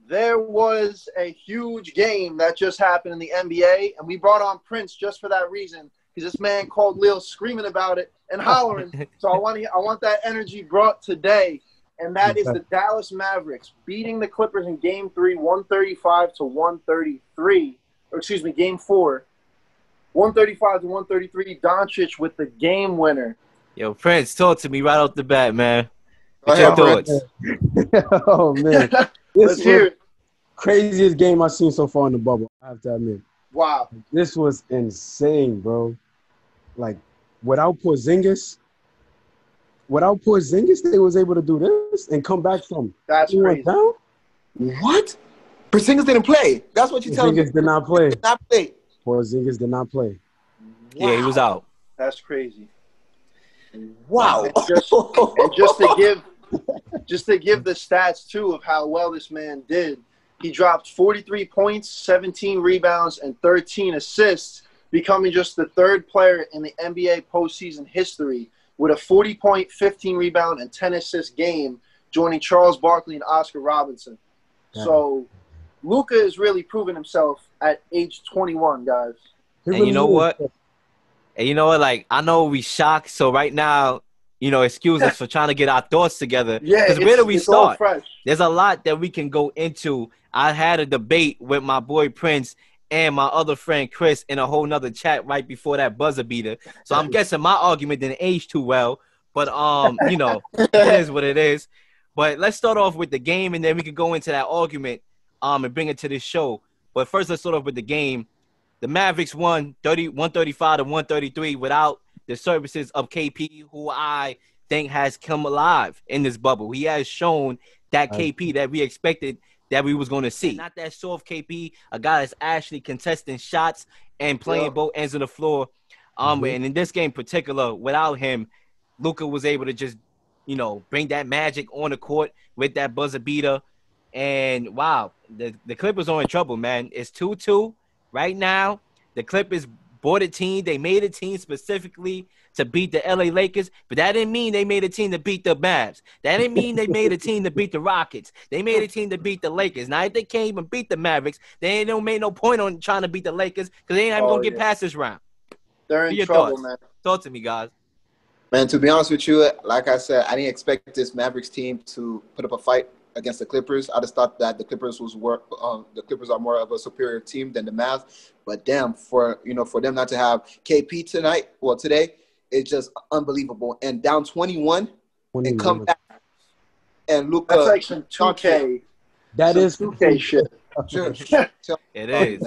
There was a huge game that just happened in the NBA, and we brought on Prince just for that reason, because this man called Lil screaming about it and hollering. So I want that energy brought today, and that is the Dallas Mavericks beating the Clippers in Game 3, 135-133. Or excuse me, Game 4, 135-133. Doncic with the game winner. Yo, Prince, talk to me right off the bat, man. Go What's your ahead, thoughts? Oh, man. Let's hear it. Craziest game I've seen so far in the bubble, I have to admit. Wow. This was insane, bro. Like, without Porzingis, they was able to do this and come back from That's crazy. Down. What? Porzingis didn't play. That's what you're telling me. Porzingis did not play. Did not play. Porzingis did not play. Wow. Yeah, he was out. That's crazy. Wow. And just to give the stats too of how well this man did, he dropped 43 points, 17 rebounds, and 13 assists, becoming just the third player in the NBA postseason history with a 40-point, 15-rebound, and 10-assist game, joining Charles Barkley and Oscar Robinson. Yeah. So Luka is really proving himself at age 21, guys. And you know what? And you know what? Like, I know we shocked. So right now, you know, excuse us for trying to get our thoughts together. Yeah, because where do we start? Fresh. There's a lot that we can go into. I had a debate with my boy Prince and my other friend Chris in a whole nother chat right before that buzzer beater. So I'm guessing my argument didn't age too well. But, you know, it is what it is. But let's start off with the game, and then we can go into that argument and bring it to this show. But first, let's start off with the game. The Mavericks won 135-133 without the services of KP, who I think has come alive in this bubble. He has shown that KP that we expected that we was going to see. Not that soft KP, a guy that's actually contesting shots and playing both ends of the floor. And in this game in particular, without him, Luka was able to just, you know, bring that magic on the court with that buzzer beater. And, wow, the Clippers are in trouble, man. It's 2-2 right now. The Clippers bought a team. They made a team specifically to beat the LA Lakers, but that didn't mean they made a team to beat the Mavs. That didn't mean they made a team to beat the Rockets. They made a team to beat the Lakers. Now, if they can't even beat the Mavericks, they don't make no point on trying to beat the Lakers because they ain't even going to get past this round. They're in trouble, thoughts? Man. Talk to me, guys. Man, to be honest with you, like I said, I didn't expect this Mavericks team to put up a fight against the Clippers. I just thought that the Clippers are more of a superior team than the Mavs. But damn, for them not to have KP today, it's just unbelievable. And down 21 and come back and look. That's like some 2K. That is 2K shit. It is.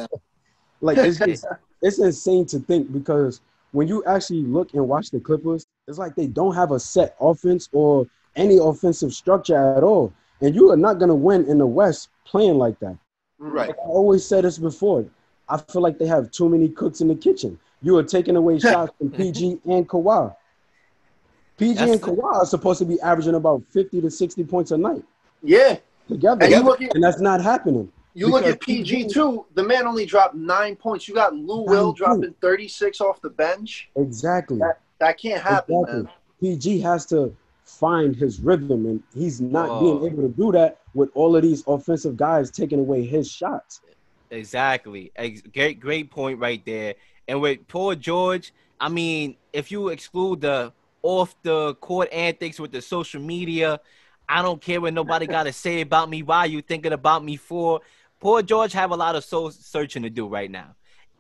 Like it's insane to think, because when you actually look and watch the Clippers, it's like they don't have a set offense or any offensive structure at all. And you are not going to win in the West playing like that. Right. Like I always said this before. I feel like they have too many cooks in the kitchen. You are taking away shots from PG and Kawhi. And Kawhi are supposed to be averaging about 50 to 60 points a night. Yeah. Together. And that's not happening. You look at PG, too. The man only dropped 9 points. You got Lou Will dropping 36 off the bench. Exactly. That can't happen, man. PG has to find his rhythm, and he's not being able to do that with all of these offensive guys taking away his shots. Exactly. Great point right there. And with Paul George, I mean, if you exclude the off-the-court antics with the social media, I don't care what nobody got to say about me. Why are you thinking about me for? Paul George have a lot of soul searching to do right now.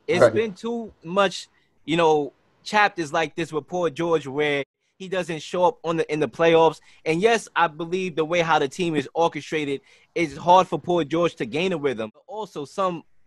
It's been too much, you know, chapters like this with Paul George where he doesn't show up in the playoffs. And yes, I believe the way how the team is orchestrated, it's hard for Paul George to gain a rhythm. But also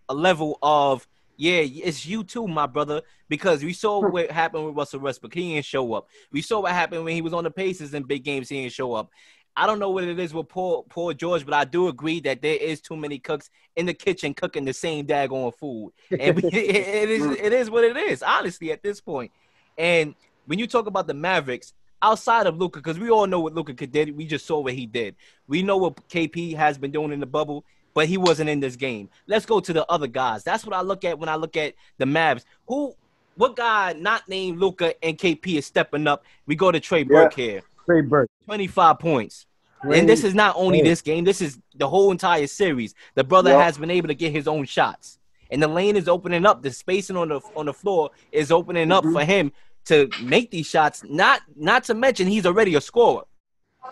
a level of, yeah, it's you too, my brother, because we saw what happened with Russell Westbrook. He didn't show up. We saw what happened when he was on the Pacers in big games. He didn't show up. I don't know what it is with Paul George, but I do agree that there is too many cooks in the kitchen cooking the same daggone food. And it is what it is, honestly, at this point. And when you talk about the Mavericks, outside of Luka, because we all know what Luka did, we just saw what he did. We know what KP has been doing in the bubble, but he wasn't in this game. Let's go to the other guys. That's what I look at when I look at the Mavs. What guy not named Luka and KP is stepping up? We go to Trey Burke here. Trey Burke. 25 points. And this is not only this game. This is the whole entire series. The brother has been able to get his own shots. And the lane is opening up. The spacing on the floor is opening up for him to make these shots. Not to mention he's already a scorer.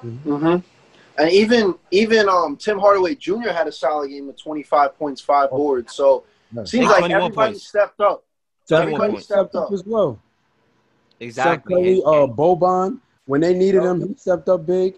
And even Tim Hardaway Jr. had a solid game with 25 points, 5 boards. So seems like everybody stepped up. Everybody stepped up as well. Exactly. Boban, when they needed him, he stepped up big.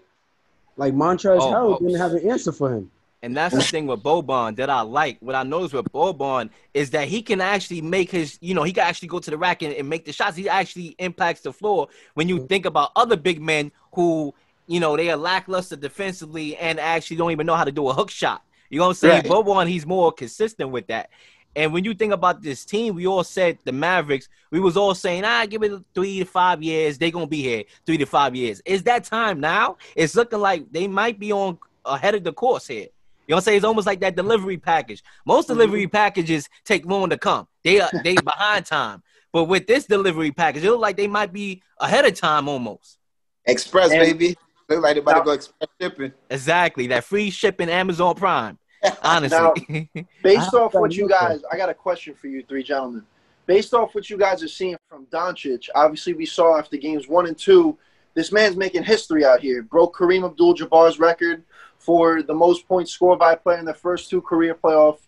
Like Montrezl Harrell didn't have an answer for him. And that's the thing with Boban that I like. What I noticed with Boban is that he can actually make his, he can actually go to the rack and make the shots. He actually impacts the floor when you think about other big men who, they are lackluster defensively and actually don't even know how to do a hook shot. You know what I'm saying? Right. Boban, he's more consistent with that. And when you think about this team, we all said the Mavericks, we was all saying, give it 3 to 5 years. They're going to be here 3 to 5 years. Is that time now? It's looking like they might be on ahead of the course here. You know what I'm saying? It's almost like that delivery package. Most delivery packages take long to come. They behind time. But with this delivery package, it looks like they might be ahead of time almost. Express, baby. Look like they're about to go express shipping. Exactly. That free shipping Amazon Prime. Honestly. Now, based off what you guys – I got a question for you 3 gentlemen. Based off what you guys are seeing from Doncic, obviously we saw after games 1 and 2, this man's making history out here. Broke Kareem Abdul-Jabbar's record for the most points scored by a player in the first 2 career playoff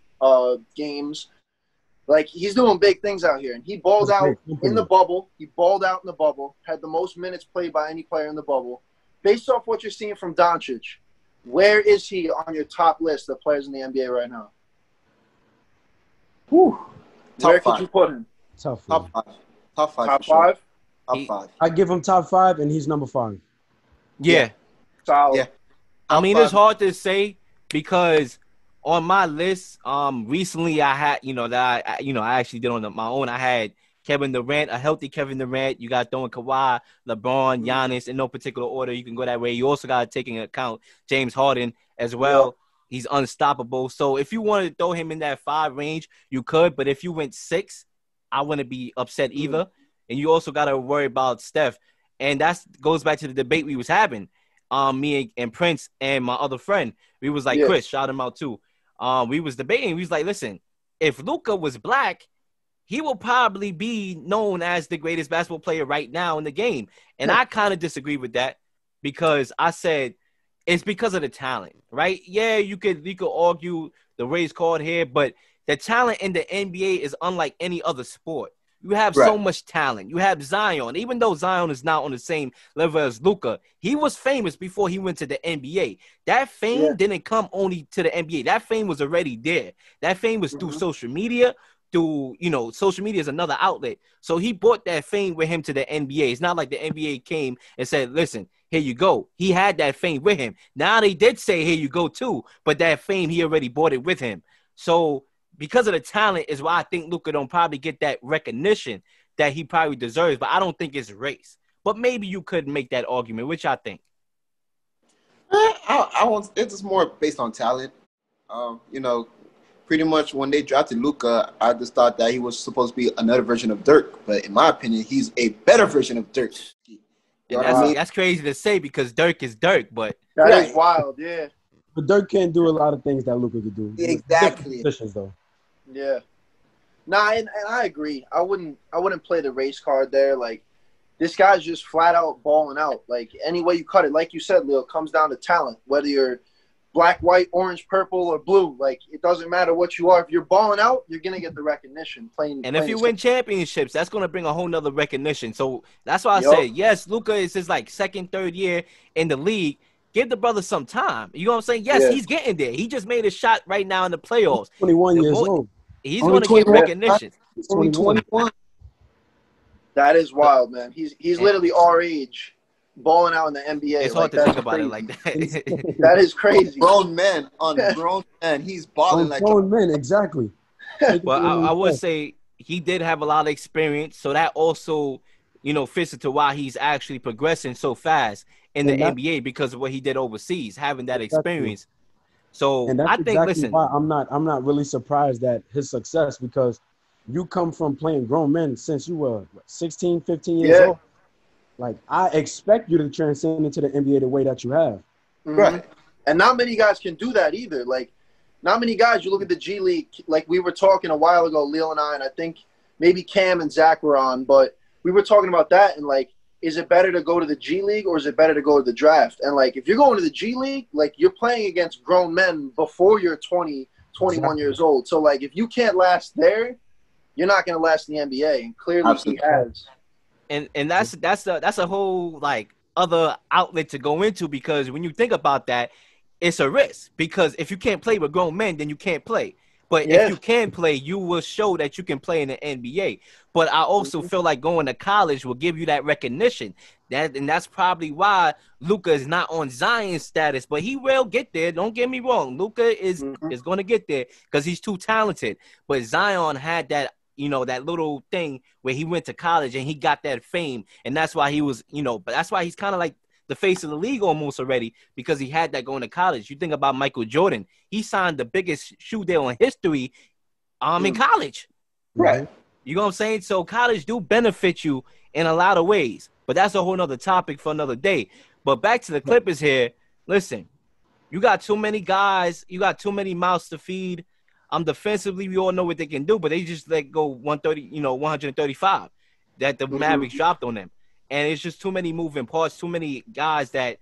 games. Like, he's doing big things out here. And he balled out in the bubble. He balled out in the bubble, had the most minutes played by any player in the bubble. Based off what you're seeing from Doncic, where is he on your top list of players in the NBA right now? Where could you put him? Top 5. Top 5. Top 5? Top 5. I give him top 5, and he's number 5. Yeah. Solid. Yeah. I mean, it's hard to say because on my list, recently I had, that I actually did on my own. I had Kevin Durant, a healthy Kevin Durant. You got throwing Kawhi, LeBron, Giannis in no particular order. You can go that way. You also got to take into account James Harden as well. Yeah. He's unstoppable. So if you wanted to throw him in that 5 range, you could. But if you went 6, I wouldn't be upset either. And you also got to worry about Steph. And that goes back to the debate we was having. Me and Prince and my other friend, we was like, Chris, shout him out too. We was debating. We was like, listen, if Luka was black, he will probably be known as the greatest basketball player right now in the game. And I kind of disagree with that because I said it's because of the talent, right? Yeah, you could argue the race card here, but the talent in the NBA is unlike any other sport. You have so much talent. You have Zion. Even though Zion is not on the same level as Luka, he was famous before he went to the NBA. That fame didn't come only to the NBA. That fame was already there. That fame was through social media. Social media is another outlet. So he brought that fame with him to the NBA. It's not like the NBA came and said, listen, here you go. He had that fame with him. Now they did say, here you go too. But that fame, he already brought it with him. So because of the talent is why I think Luka don't probably get that recognition that he probably deserves. But I don't think it's race. But maybe you could make that argument, which I think. It's just more based on talent. Pretty much when they drafted Luka, I just thought that he was supposed to be another version of Dirk. But in my opinion, he's a better version of Dirk. That's crazy to say because Dirk is Dirk, but that is wild, yeah. But Dirk can't do a lot of things that Luka could do. Exactly. Positions, though. Yeah. Nah, and I agree. I wouldn't play the race card there. Like, this guy's just flat out balling out. Like, any way you cut it, like you said, Lil, it comes down to talent. Whether you're black, white, orange, purple, or blue. Like, it doesn't matter what you are. If you're balling out, you're going to get the recognition. If you win championships, that's going to bring a whole nother recognition. So that's why I said, yes, Luka is his, second, third year in the league. Give the brother some time. You know what I'm saying? Yes, he's getting there. He just made a shot right now in the playoffs. He's 21 years old. He's going to get recognition. He's only 21. That is wild, man. He's literally our age. Balling out in the NBA. It's hard to think about it like that. That is crazy. Grown man. He's balling like grown men, exactly. But I would say he did have a lot of experience, so that also, fits into why he's actually progressing so fast in the NBA because of what he did overseas, having that experience. So and that's I think, exactly listen, why I'm not really surprised at his success because you come from playing grown men since you were 16, 15 years old. Like, I expect you to transcend into the NBA the way that you have. Right. And not many guys can do that either. Like, not many guys, you look at the G League, like we were talking a while ago, Leo and I think maybe Cam and Zach were on, but we were talking about that and, like, is it better to go to the G League or is it better to go to the draft? And, like, if you're going to the G League, like, you're playing against grown men before you're 20, 21 years old. So, like, if you can't last there, you're not going to last in the NBA. And clearly he has. And that's a whole, like, other outlet to go into, because when you think about that, it's a risk, because if you can't play with grown men, then you can't play. But if you can play, you will show that you can play in the NBA. But I also feel like going to college will give you that recognition. And that's probably why Luka is not on Zion's status, but he will get there. Don't get me wrong. Luka is going to get there because he's too talented. But Zion had that, that little thing where he went to college and he got that fame. And that's why he was, but that's why he's kind of like the face of the league almost already, because he had that going to college. You think about Michael Jordan. He signed the biggest shoe deal in history in college. Right. You know what I'm saying? So college do benefit you in a lot of ways. But that's a whole nother topic for another day. But back to the Clippers here. Listen, you got too many guys. You got too many mouths to feed. Defensively, we all know what they can do, but they just let go 135 that the Mavericks dropped on them. And it's just too many moving parts, too many guys that,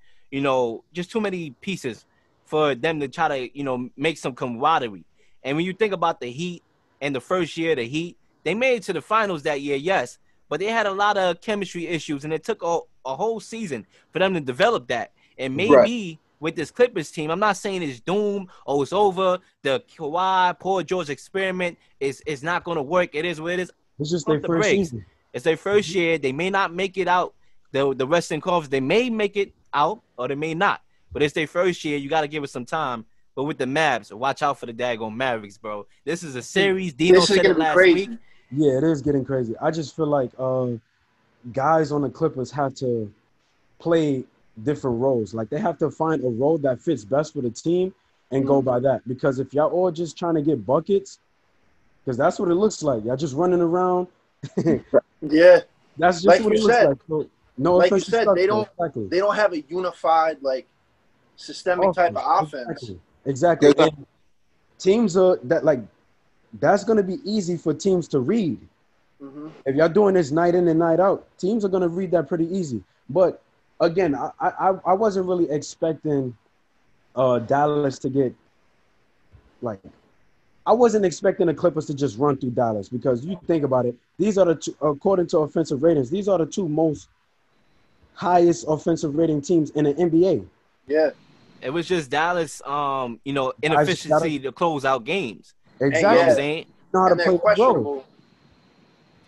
just too many pieces for them to try to, make some camaraderie. And when you think about the Heat and the first year, the Heat, they made it to the finals that year, yes, but they had a lot of chemistry issues, and it took a whole season for them to develop that. And maybe with this Clippers team, I'm not saying it's doomed or it's over. The Kawhi, Paul George experiment is not going to work. It is what it is. It's just their first season. It's their first year. They may not make it out. The Western Conference, they may make it out or they may not. But it's their first year. You got to give it some time. But with the Mavs, watch out for the daggone Mavericks, bro. This is a series. Dino said it last week. Yeah, it is getting crazy. I just feel like guys on the Clippers have to play different roles. Like, they have to find a role that fits best for the team and go by that. Because if y'all all just trying to get buckets, because that's what it looks like. Y'all just running around. Yeah. That's just what it looks like. So, no, like you said, they don't have a unified, like, systemic type of offense. Exactly. And teams are that, like, that's going to be easy for teams to read. If y'all doing this night in and night out, teams are going to read that pretty easy. But again, I wasn't really expecting Dallas to get, like, I wasn't expecting the Clippers to just run through Dallas, because you think about it, these are the two, according to offensive ratings, these are the two most highest offensive rating teams in the NBA. Yeah. It was just Dallas, inefficiency to close out games. Exactly. You know what I'm saying? And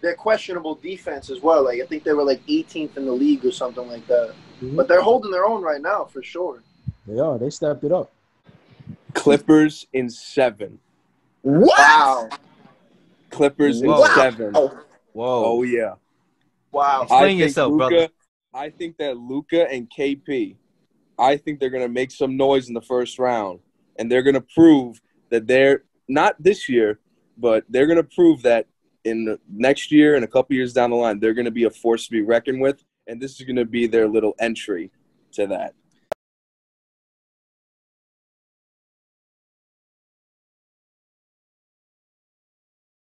they're questionable defense as well. Like, I think they were like 18th in the league or something like that. But they're holding their own right now for sure. They are. They stepped it up. Clippers in 7. What? Wow. Clippers in 7. Whoa. Oh, yeah. Wow. Explain yourself, brother. I think that Luka and KP, I think they're going to make some noise in the first round. And they're going to prove that they're not this year, but they're going to prove that in the next year and a couple years down the line, they're going to be a force to be reckoned with. And this is going to be their little entry to that.